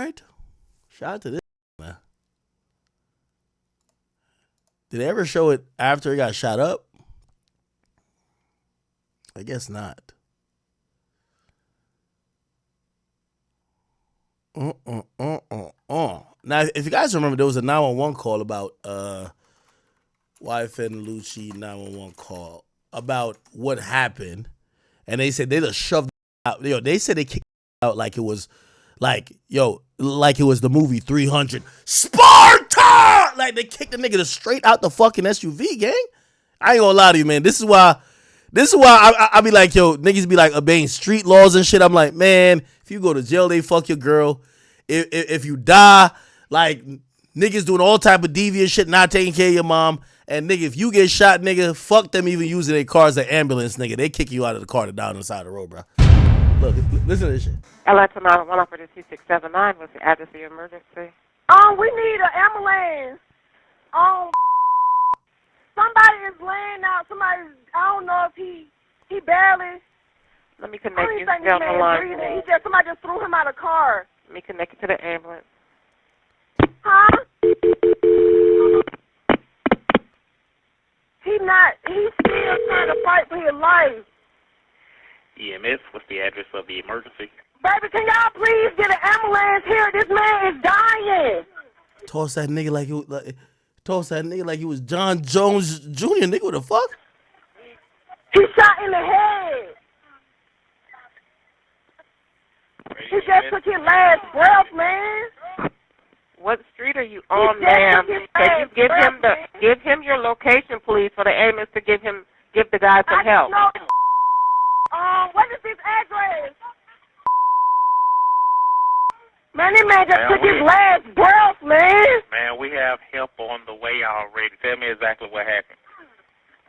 right. Shout out to this man. Did they ever show it after he got shot up? I guess not. Now, if you guys remember, there was a 911 call about YFN Lucci 911 call about what happened, and they said they just shoved out. They said they kicked out like it was like like it was the movie 300 Sparta. Like they kicked the nigga straight out the fucking SUV, gang. I ain't gonna lie to you, man. This is why I be like, yo, niggas be like obeying street laws and shit. I'm like, man, if you go to jail, they fuck your girl. If you die, like niggas doing all type of devious shit, not taking care of your mom. And nigga, if you get shot, nigga, fuck them even using their car as an ambulance, nigga. They kick you out of the car to down on the side of the road, bro. Look, listen to this shit. Atlanta 911 operator 2679. What's the address of your emergency? We need an ambulance. Somebody is laying out. Somebody, I don't know if he barely. Let me connect you. Stay on the line. Somebody just threw him out of the car. Let me connect you to the ambulance. Huh? He's still trying to fight for his life. EMS, what's the address of the emergency? Baby, can y'all please get an ambulance here? This man is dying. Toss that nigga like he was John Jones Jr. Nigga, what the fuck? He shot in the head. He just took his last breath, man. What street are you on, ma'am? Can you give him your location, please, for the ambulance to give the guy some help? What is his address? Man, this man just took his last breath, man. Man, we have help on the way already. Tell me exactly what happened.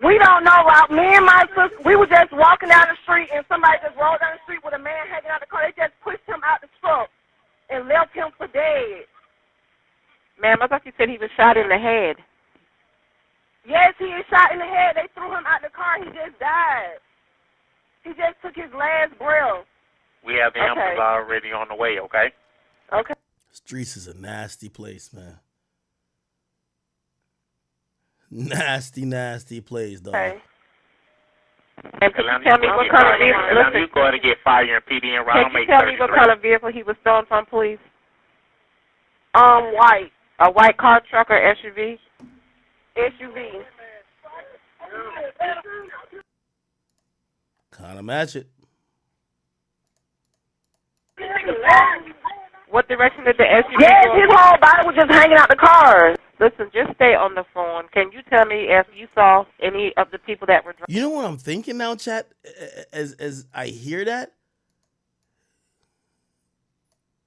We don't know. Me and my sister, we were just walking down the street, and somebody just rolled down the street with a man hanging out the car. They just pushed him out the truck and left him for dead. Ma'am, I thought you said he was shot in the head. Yes, he is shot in the head. They threw him out the car. He just died. He just took his last breath. We have the ambulance already on the way, okay? Okay. Streets is a nasty place, man. Nasty place, dog. Okay. And can you tell me what kind of vehicle? Listen, you go ahead and get fire and PD and Can you tell me what kind of vehicle he was stolen from, please? White. A white car, truck, or SUV? SUV. Kind of match it. What direction did the SUV Yes, go? his whole body was just hanging out the car. Listen, just stay on the phone. Can you tell me if you saw any of the people that were driving? You know what I'm thinking now, chat? As I hear that,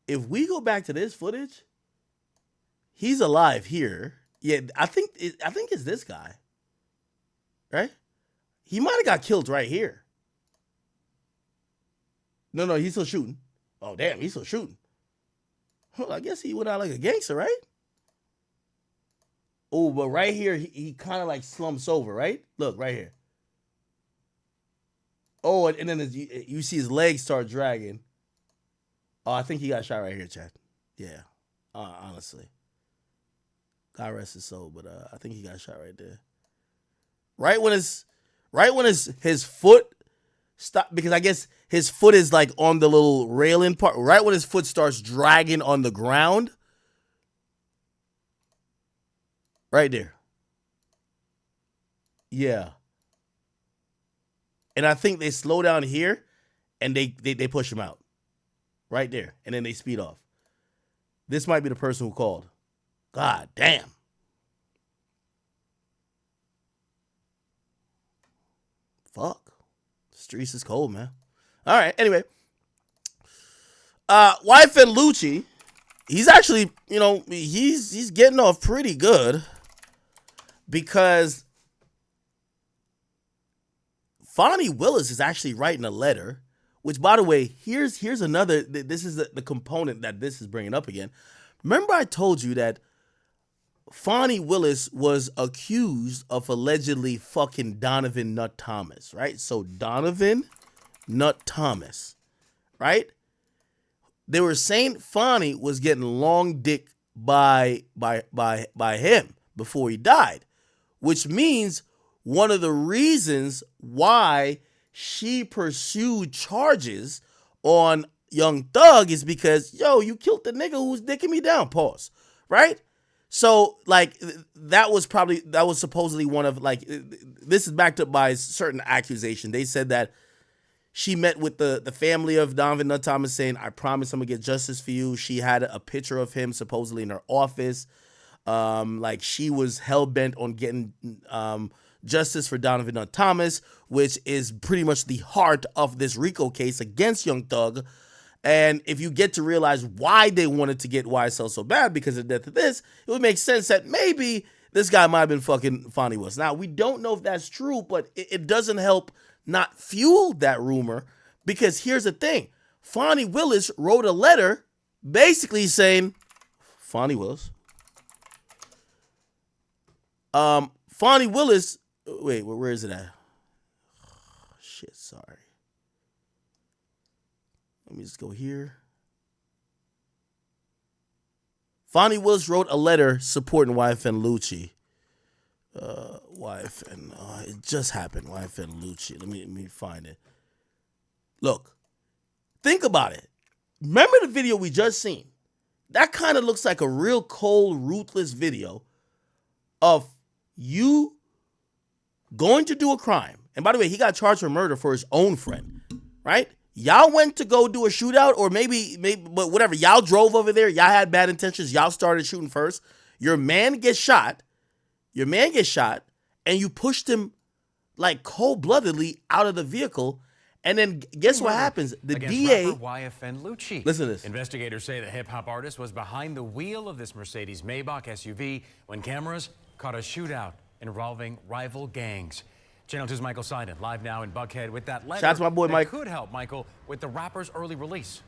if we go back to this footage, he's alive here. Yeah, I think it's this guy, right? He might have got killed right here. No, he's still shooting. Oh, damn, he's still shooting. Well, I guess he went out like a gangster, right? Oh, but right here, he kind of like slumps over, right? Look, right here. Oh, and then you see his legs start dragging. Oh, I think he got shot right here, Chad. Yeah, honestly. God rest his soul, but I think he got shot right there. Right when his foot stopped, because I guess his foot is like on the little railing part. Right when his foot starts dragging on the ground. Right there. Yeah. And I think they slow down here and they push him out. Right there. And then they speed off. This might be the person who called. God damn. Fuck. The streets is cold, man. All right. Anyway. YFN Lucci, he's actually, he's getting off pretty good. Because Fonnie Willis is actually writing a letter, which, by the way, here's another, this is the component that this is bringing up again. Remember I told you that Fonnie Willis was accused of allegedly fucking Donovan Nut Thomas, right? So Donovan Nut Thomas, right? They were saying Fonnie was getting long dick by him before he died, which means one of the reasons why she pursued charges on Young Thug is because, yo, you killed the nigga who was dicking me down. Pause. Right? So, like, that was supposedly one of, like, this is backed up by certain accusation. They said that she met with the family of Donovan Nut Thomas saying, I promise I'm going to get justice for you. She had a picture of him supposedly in her office. Like, she was hell-bent on getting justice for Donovan Nut Thomas, which is pretty much the heart of this RICO case against Young Thug. And if you get to realize why they wanted to get YSL so bad because of the death of this, it would make sense that maybe this guy might have been fucking Fonnie Willis. Now, we don't know if that's true, but it doesn't help not fuel that rumor, because here's the thing. Fonnie Willis wrote a letter basically saying, Fonnie Willis, Fonnie Willis, wait, where is it at? Oh, shit, sorry. Let me just go here. Fonnie Willis wrote a letter supporting YFN Lucci. It just happened. YFN Lucci. Let me find it. Look, think about it. Remember the video we just seen? That kind of looks like a real cold, ruthless video of you going to do a crime. And by the way, he got charged for murder for his own friend, right? Y'all went to go do a shootout, or maybe, but whatever. Y'all drove over there. Y'all had bad intentions. Y'all started shooting first. Your man gets shot. And you pushed him like cold-bloodedly out of the vehicle. And then guess what happens? The DA. YFN Lucci. Listen to this. Investigators say the hip-hop artist was behind the wheel of this Mercedes Maybach SUV when cameras caught a shootout involving rival gangs. Channel 2's Michael Seiden live now in Buckhead with that letter. Shout out to my boy Mike. Could help Michael with the rapper's early release.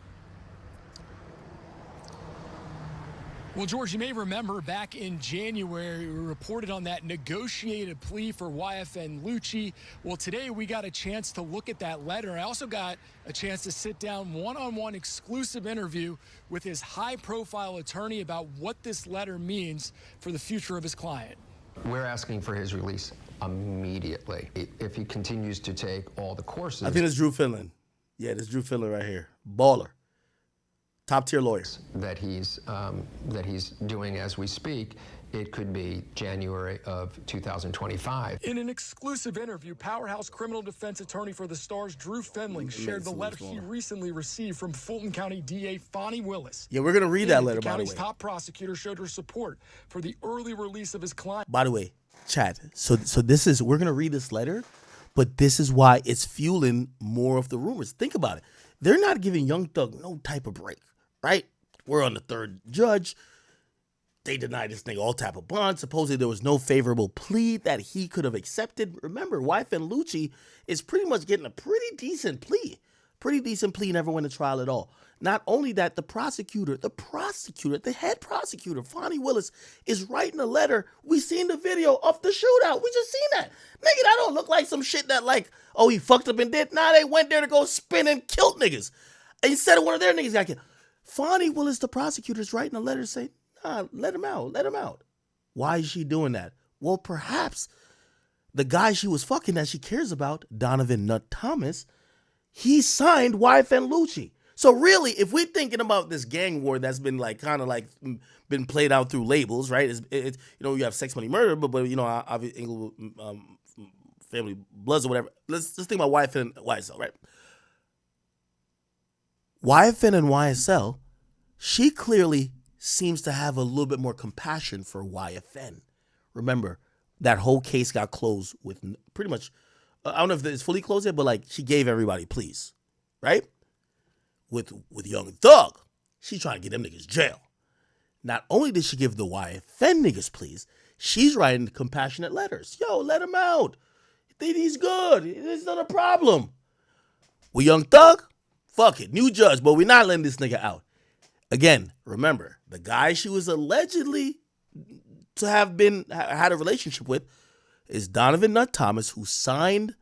Well, George, you may remember back in January, we reported on that negotiated plea for YFN Lucci. Well, today we got a chance to look at that letter. I also got a chance to sit down one-on-one exclusive interview with his high-profile attorney about what this letter means for the future of his client. We're asking for his release immediately. If he continues to take all the courses. I think it's Drew Finland. Yeah, this is Drew Finland right here. Baller. Top tier lawyer. That he's doing as we speak, it could be January of 2025. In an exclusive interview, Powerhouse criminal defense attorney for the Stars, Drew Fenling, shared the letter he recently received from Fulton County DA Fonnie Willis. Yeah, we're going to read that letter, by the way. The county's top prosecutor showed her support for the early release of his client. By the way, chat, so this is, we're going to read this letter, but this is why it's fueling more of the rumors. Think about it. They're not giving Young Thug no type of break, right? We're on the third judge. They denied this nigga all type of bond. Supposedly there was no favorable plea that he could have accepted. Remember, YFN Lucci is pretty much getting a pretty decent plea. Never went to trial at all. Not only that, the head prosecutor, Fonnie Willis, is writing a letter. We seen the video of the shootout. We just seen that. Nigga, that don't look like some shit that like, oh, he fucked up and did. Nah, they went there to go spin and killed niggas. Instead of one of their niggas got killed. Fonnie Willis, the prosecutor, is writing a letter saying, let him out. Why is she doing that? Well, perhaps the guy she was fucking that she cares about, Donovan Nut Thomas, he signed YFN Lucci. So really, if we're thinking about this gang war that's been like kind of like been played out through labels, right? It's you know, you have Sex Money Murder, but you know, obviously Family Bloods or whatever. Let's think about YFN and YSL, right? YFN and YSL, she clearly seems to have a little bit more compassion for YFN. Remember, that whole case got closed with pretty much, I don't know if it's fully closed yet, but like she gave everybody pleas, right? With Young Thug, she trying to get them niggas jail. Not only did she give the YFN niggas pleas, she's writing compassionate letters. Yo, let him out. He's good. It's not a problem. With Young Thug, fuck it, new judge, but we're not letting this nigga out. Again, remember, the guy she was allegedly to have had a relationship with is Donovan Nut Thomas, who signed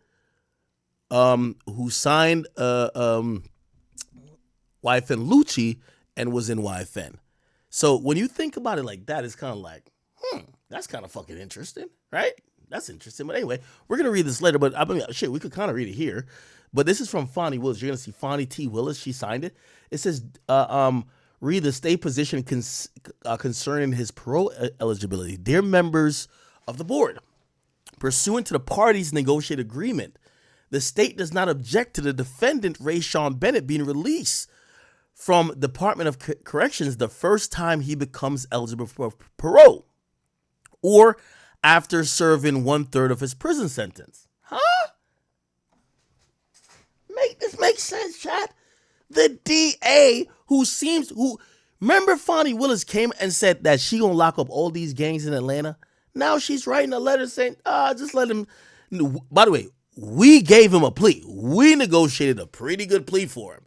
YFN Lucci and was in YFN. So when you think about it like that, it's kind of like, that's kind of fucking interesting, right? That's interesting. But anyway, we're going to read this later, but I mean, shit, we could kind of read it here. But this is from Fonnie Willis. You're going to see Fonnie T. Willis. She signed it. It says, read the state position concerning his parole eligibility. Dear members of the board, pursuant to the parties' negotiated agreement, the state does not object to the defendant, Rayshawn Bennett, being released from Department of Corrections the first time he becomes eligible for parole or after serving 1/3 of his prison sentence. Huh? Make this make sense, chat? The DA remember Fonnie Willis came and said that she gonna lock up all these gangs in Atlanta? Now she's writing a letter saying, just let him. By the way, we gave him a plea. We negotiated a pretty good plea for him.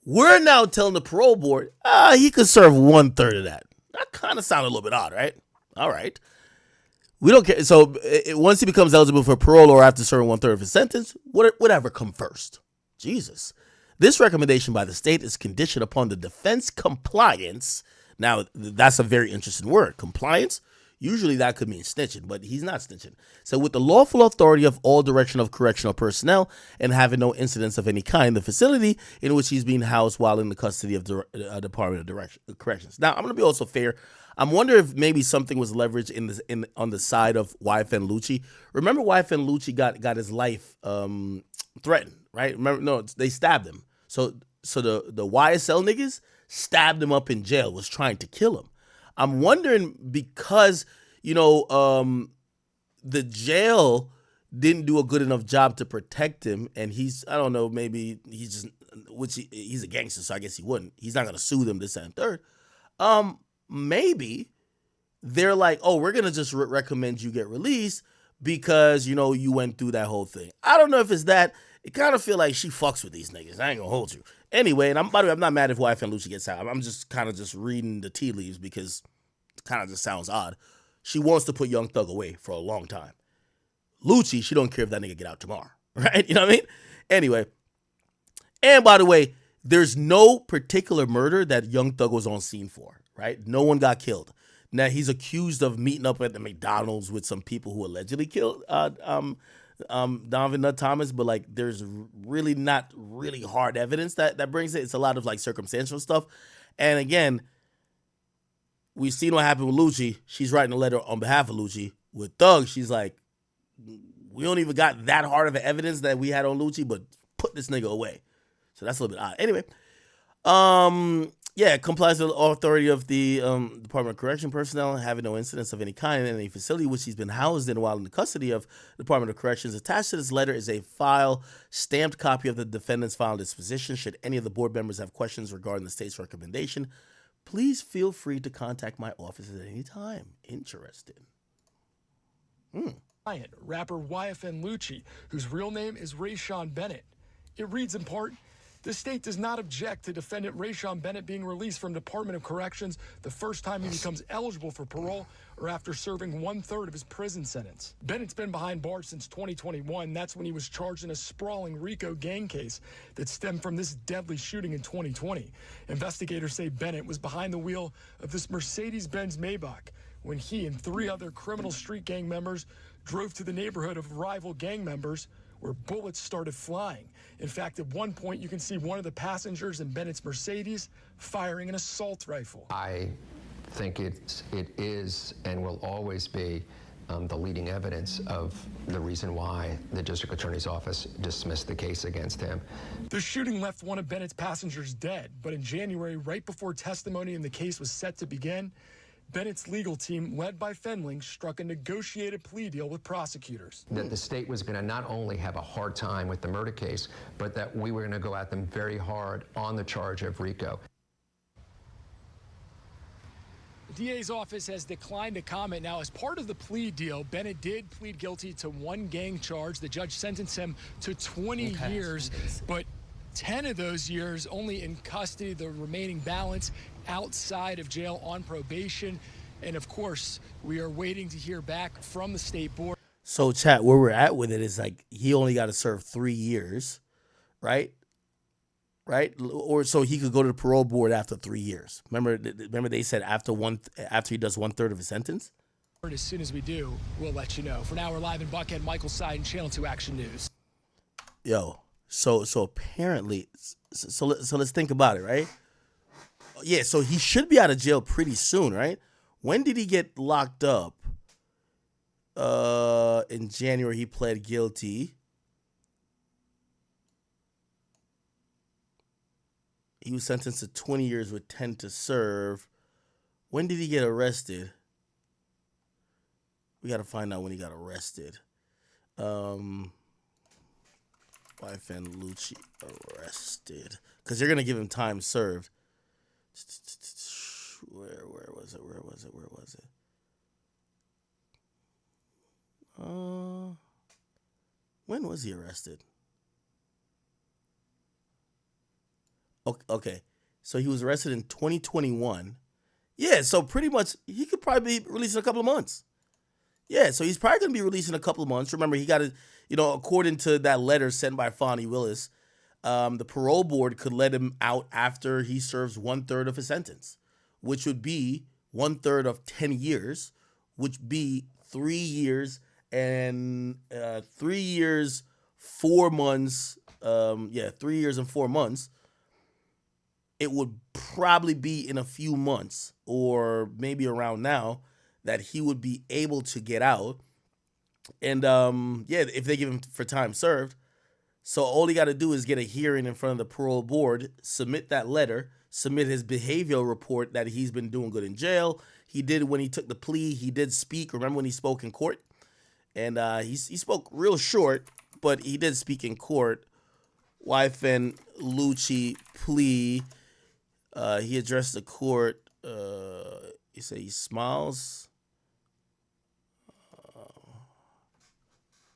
We're now telling the parole board, he could serve 1/3 of that. That kind of sounded a little bit odd, right? All right. We don't care. So once he becomes eligible for parole or after serving 1/3 of his sentence, whatever come first. Jesus. This recommendation by the state is conditioned upon the defense compliance. Now, that's a very interesting word. Compliance. Usually that could mean snitching, but he's not snitching. So with the lawful authority of all direction of correctional personnel and having no incidents of any kind in the facility in which he's being housed while in the custody of the Department of Corrections. Now, I'm going to be also fair. I'm wondering if maybe something was leveraged on the side of YFN Lucci. Remember YFN Lucci got his life threatened, right? Remember, no, they stabbed him. So the YSL niggas stabbed him up in jail, was trying to kill him. I'm wondering because, the jail didn't do a good enough job to protect him. And he's a gangster, so I guess he wouldn't. He's not going to sue them this and third. Maybe they're like, oh, we're going to just recommend you get released because, you went through that whole thing. I don't know if it's that. It kind of feel like she fucks with these niggas. I ain't going to hold you. Anyway, and by the way, I'm not mad if YFN Lucci gets out. I'm just kind of just reading the tea leaves because it kind of just sounds odd. She wants to put Young Thug away for a long time. Lucci, she don't care if that nigga get out tomorrow, right? You know what I mean? Anyway, and by the way, there's no particular murder that Young Thug was on scene for, right? No one got killed. Now, he's accused of meeting up at the McDonald's with some people who allegedly killed Donovan Nut Thomas, but there's really not really hard evidence that brings it. It's a lot of circumstantial stuff. And again, we've seen what happened with Luchi. She's writing a letter on behalf of Luchi. With Thug, she's like, we don't even got that hard of evidence that we had on Luchi, but put this nigga away. So that's a little bit odd. Anyway, complies with the authority of the Department of Correction personnel, having no incidents of any kind in any facility which he's been housed in while in the custody of the Department of Corrections. Attached to this letter is a file, stamped copy of the defendant's final disposition. Should any of the board members have questions regarding the state's recommendation, please feel free to contact my office at any time. Interesting. Rapper YFN Lucci, whose real name is Rayshawn Bennett. It reads in part, the state does not object to defendant Rayshawn Bennett being released from Department of Corrections the first time he becomes eligible for parole or after serving 1/3 of his prison sentence. Bennett's been behind bars since 2021. That's when he was charged in a sprawling RICO gang case that stemmed from this deadly shooting in 2020. Investigators say Bennett was behind the wheel of this Mercedes-Benz Maybach when he and 3 other criminal street gang members drove to the neighborhood of rival gang members where bullets started flying. In fact, at one point, you can see one of the passengers in Bennett's Mercedes firing an assault rifle. I think it is and will always be the leading evidence of the reason why the district attorney's office dismissed the case against him. The shooting left one of Bennett's passengers dead, but in January, right before testimony in the case was set to begin, Bennett's legal team, led by Fendling, struck a negotiated plea deal with prosecutors. That the state was going to not only have a hard time with the murder case, but that we were going to go at them very hard on the charge of RICO. The DA's office has declined to comment. Now, as part of the plea deal, Bennett did plead guilty to 1 gang charge. The judge sentenced him to 20 years, but 10 of those years only in custody, the remaining balance outside of jail on probation. And of course, we are waiting to hear back from the state board. So, chat, where we're at with it is he only got to serve 3 years, right? right? Or so he could go to the parole board after 3 years. Remember they said after he does 1/3 of his sentence. As soon as we do, we'll let you know. For now, we're live in Buckhead. Michael Seiden, Channel 2 Action News. Yo, so apparently, so let's think about it, right? Yeah, so he should be out of jail pretty soon, right? When did he get locked up? In January, he pled guilty. He was sentenced to 20 years with 10 to serve. When did he get arrested? We got to find out when he got arrested. YFN Lucci arrested. Because you're going to give him time served. Where was it? When was he arrested? Okay. So he was arrested in 2021. Yeah, so pretty much he could probably be released in a couple of months. Yeah, so he's probably going to be released in a couple of months. Remember, he got to, according to that letter sent by Fonnie Willis, the parole board could let him out after he serves 1/3 of his sentence, which would be 1/3 of 10 years, which would be 3 years and 3 years, 4 months. 3 years and 4 months. It would probably be in a few months or maybe around now that he would be able to get out. And if they give him for time served. So all he got to do is get a hearing in front of the parole board, submit that letter, submit his behavioral report that he's been doing good in jail. He did when he took the plea. He did speak. Remember when he spoke in court? And he spoke real short, but he did speak in court. YFN Lucci plea. He addressed the court. He said he smiles.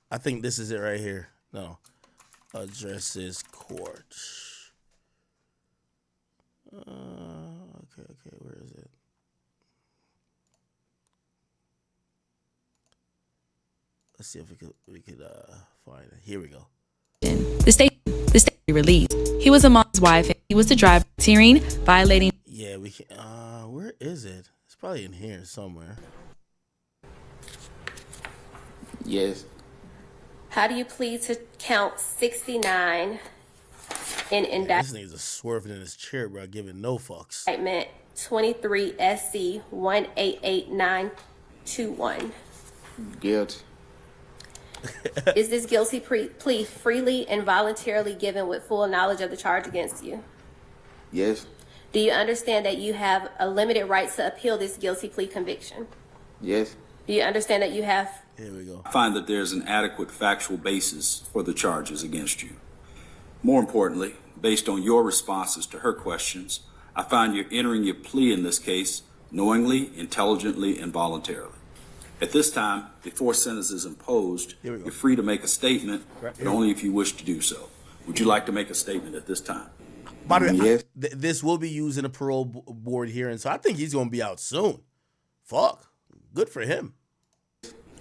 I think this is it right here. No. Addresses court. Okay, where is it? Let's see if we could find it. Here we go. The state released. He was among his wife. He was the driver, tearing, violating. Yeah, we can. Where is it? It's probably in here somewhere. Yes. How do you plead to count 69 in This nigga's a swerving in his chair, bro, giving no fucks. indictment 23 SC 188921? Guilty. Is this guilty plea freely and voluntarily given with full knowledge of the charge against you? Yes. Do you understand that you have a limited right to appeal this guilty plea conviction? Yes. Do you understand that you have... Here we go. I find that there's an adequate factual basis for the charges against you. More importantly, based on your responses to her questions, I find you're entering your plea in this case knowingly, intelligently, and voluntarily. At this time, before sentence is imposed, you're free to make a statement, but only if you wish to do so. Would you like to make a statement at this time? By the way, Yes. this will be used in a parole board hearing, so I think he's going to be out soon. Fuck. Good for him.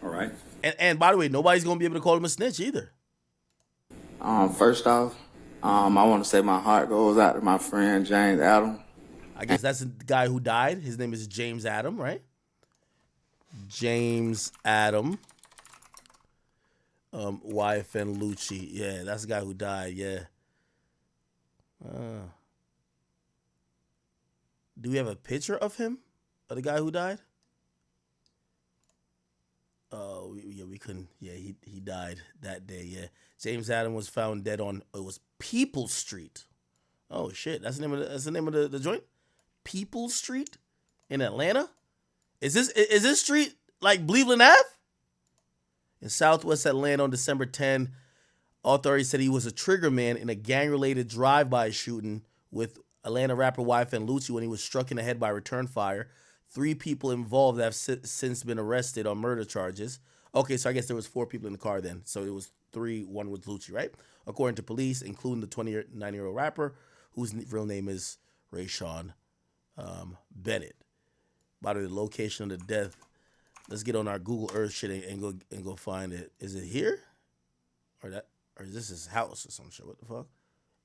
All right. And by the way, nobody's going to be able to call him a snitch either. First off, I want to say my heart goes out to my friend James Adam. I guess that's the guy who died. His name is James Adam, right? James Adam. YFN Lucci. Yeah, that's the guy who died, yeah. Do we have a picture of him? Of the guy who died? We couldn't. Yeah, he died that day, yeah. James Adam was found dead on, it was People Street. Oh, shit. That's the name of the joint? People Street in Atlanta? Is this street like Cleveland Ave? In Southwest Atlanta on December 10, authorities said he was a trigger man in a gang-related drive-by shooting with Atlanta rapper YFN Lucci when he was struck in the head by return fire. 3 people involved have since been arrested on murder charges. Okay, so I guess there was 4 people in the car then. So it was 3, 1 was Luchi, right? According to police, including the 29-year-old rapper, whose real name is Rayshawn Bennett. By the way, the location of the death, let's get on our Google Earth shit and go find it. Is it here? Or is this his house or some shit? What the fuck?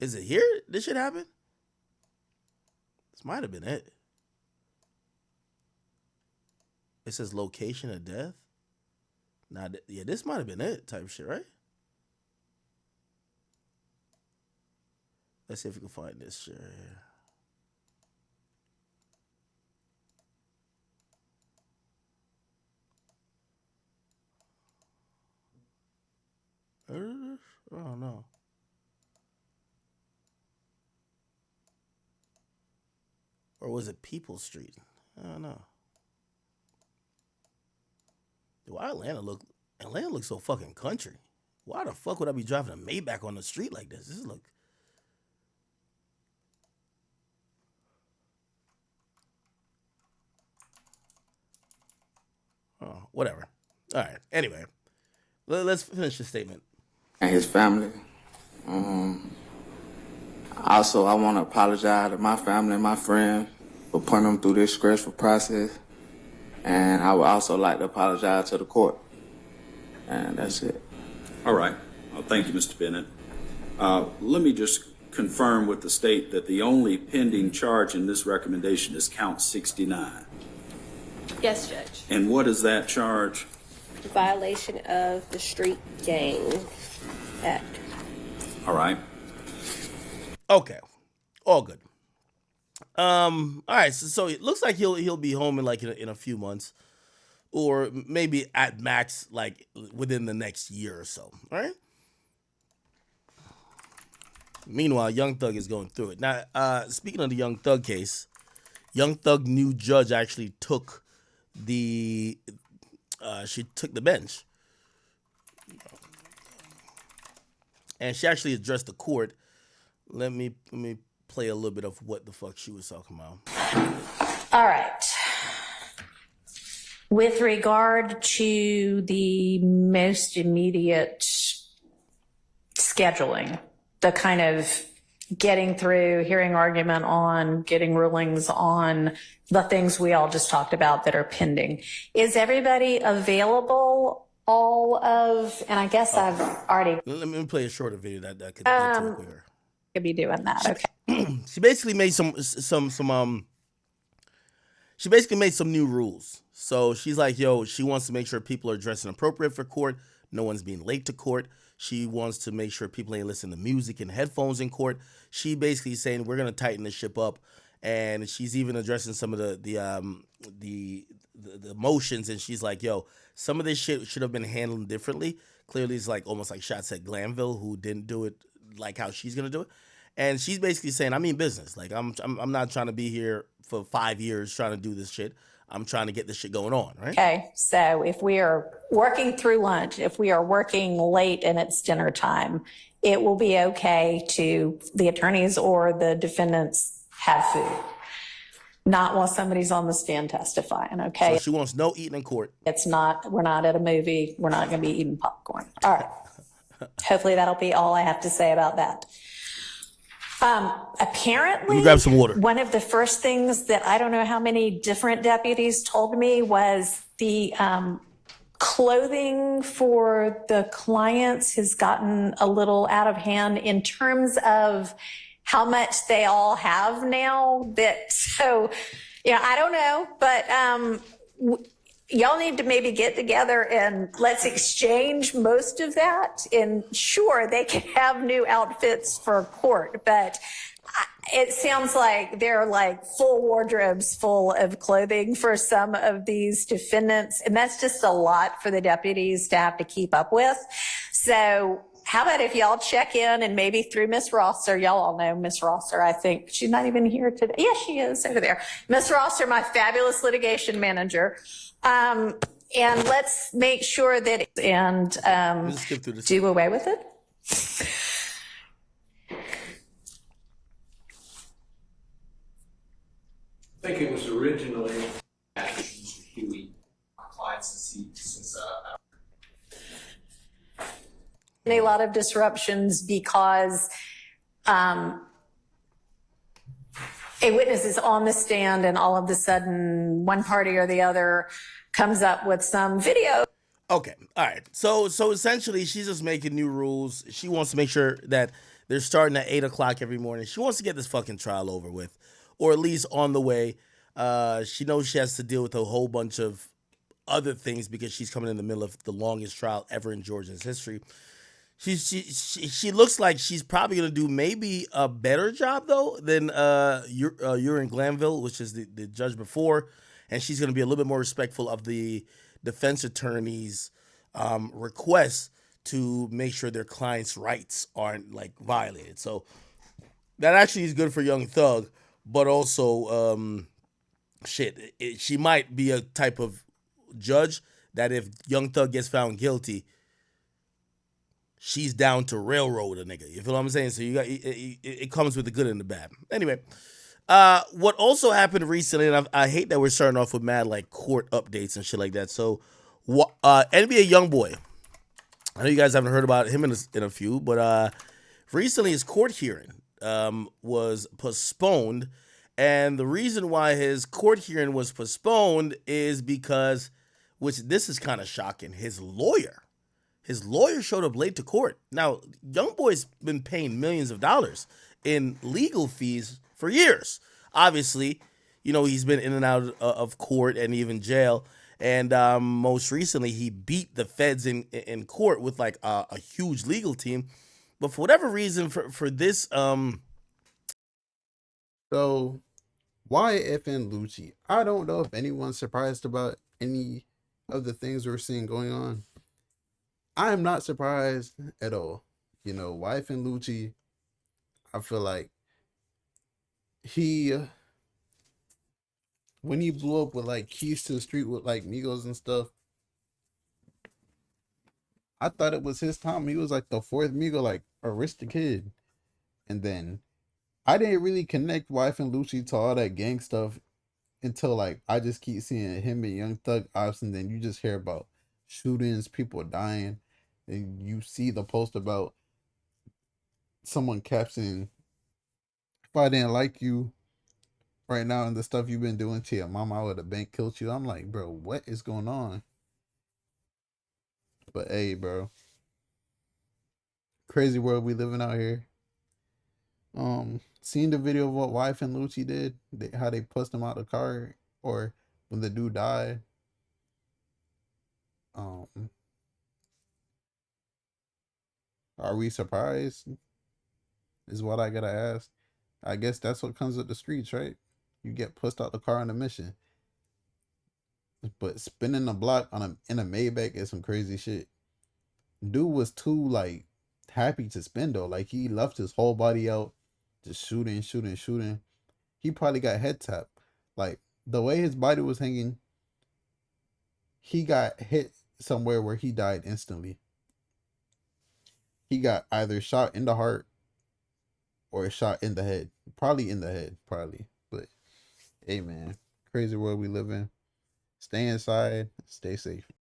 Is it here? This shit happened? This might have been it. It says location of death. Nah, yeah, this might have been it type shit, right? Let's see if we can find this shit right here. I don't know. Or was it People Street? I don't know. Why Atlanta looks so fucking country? Why the fuck would I be driving a Maybach on the street like this? This look. Oh, whatever. All right. Anyway, let's finish the statement. And his family. Also, I want to apologize to my family and my friends for putting them through this stressful process. And I would also like to apologize to the court. And that's it. All right. Well, thank you, Mr. Bennett. Let me just confirm with the state that the only pending charge in this recommendation is count 69. Yes, Judge. And what is that charge? Violation of the Street Gang Act. All right. Okay. All good. All right. So it looks like he'll be home in a few months, or maybe at max like within the next year or so. All right. Meanwhile, Young Thug is going through it. Now, speaking of the Young Thug case, Young Thug new judge actually took the bench, and she actually addressed the court. Let me play a little bit of what the fuck she was talking about. All right. With regard to the most immediate scheduling, the kind of getting through, hearing argument on, getting rulings on the things we all just talked about that are pending, is everybody available? And I guess I've already. Let me play a shorter video that could get to it quicker. Could be doing that. Okay. She basically made some she basically made some new rules. So she's like, she wants to make sure people are dressing appropriate for court. No one's being late to court. She wants to make sure people ain't listening to music and headphones in court. She basically saying we're gonna tighten this ship up, and she's even addressing some of the motions. And she's like, some of this shit should have been handled differently. Clearly, it's like almost like shots at Glanville, who didn't do it like how she's gonna do it. And she's basically saying, I mean business. Like I'm not trying to be here for 5 years trying to do this shit. I'm trying to get this shit going on, right? Okay, so if we are working through lunch, if we are working late and it's dinner time, it will be okay to the attorneys or the defendants have food. Not while somebody's on the stand testifying, okay? So she wants no eating in court. We're not at a movie. We're not going to be eating popcorn. All right. Hopefully that'll be all I have to say about that. Apparently, let me grab some water. One of the first things that I don't know how many different deputies told me was the clothing for the clients has gotten a little out of hand in terms of how much they all have now. I don't know, but y'all need to maybe get together and let's exchange most of that. And sure, they can have new outfits for court, but it sounds like they're like full wardrobes full of clothing for some of these defendants. And that's just a lot for the deputies to have to keep up with. So how about if y'all check in and maybe through Miss Rosser, y'all all know Miss Rosser, I think. She's not even here today. Yes, she is over there. Miss Rosser, my fabulous litigation manager. And let's make sure that do away with it. I think it was originally Mr. Huey, my client, since a lot of disruptions because a witness is on the stand and all of a sudden one party or the other comes up with some video. Okay, all right. So essentially she's just making new rules. She wants to make sure that They're starting at 8 o'clock every morning. She wants to get this fucking trial over with, or at least on the way. She knows she has to deal with a whole bunch of other things because she's coming in the middle of the longest trial ever in Georgia's history. She looks like she's probably gonna do maybe a better job though than Urine Glanville, which is the judge before, and she's gonna be a little bit more respectful of the defense attorney's request to make sure their clients' rights aren't like violated. So that actually is good for Young Thug, but also she might be a type of judge that if Young Thug gets found guilty, she's down to railroad a nigga. You feel what I'm saying? So you got it comes with the good and the bad. Anyway, what also happened recently, and I hate that we're starting off with mad like court updates and shit like that. So, NBA YoungBoy, I know you guys haven't heard about him in a few, but recently his court hearing was postponed, and the reason why his court hearing was postponed is because, which this is kind of shocking, his lawyer showed up late to court. Now, YoungBoy's been paying millions of dollars in legal fees for years. Obviously, you know, he's been in and out of court and even jail. And most recently, he beat the feds in court with like a huge legal team. But for whatever reason, for this... So, YFN Lucci. I don't know if anyone's surprised about any of the things we're seeing going on. I am not surprised at all. You know, YFN Lucci, I feel like when he blew up with like Keys to the Street with like Migos and stuff, I thought it was his time. He was like the fourth Migo, like Arista Kid. And then I didn't really connect YFN Lucci to all that gang stuff until like I just keep seeing him and Young Thug Opps, and then you just hear about shootings, people dying, and you see the post about someone captioning, "If I didn't like you right now and the stuff you've been doing to your mama, I would have been killed you." I'm like, bro, what is going on? But hey, bro, crazy world we living out here. Seeing the video of what YFN Lucci did, how they pushed him out the car, or when the dude died. Are we surprised? Is what I gotta ask. I guess that's what comes with the streets, right? You get pushed out the car on a mission. But spinning the block in a Maybach is some crazy shit. Dude was too like happy to spin though. Like he left his whole body out, just shooting. He probably got head tapped. Like the way his body was hanging, he got hit somewhere where he died instantly. He got either shot in the heart or a shot in the head. Probably in the head, probably. But hey man, crazy world we live in. Stay inside, stay safe.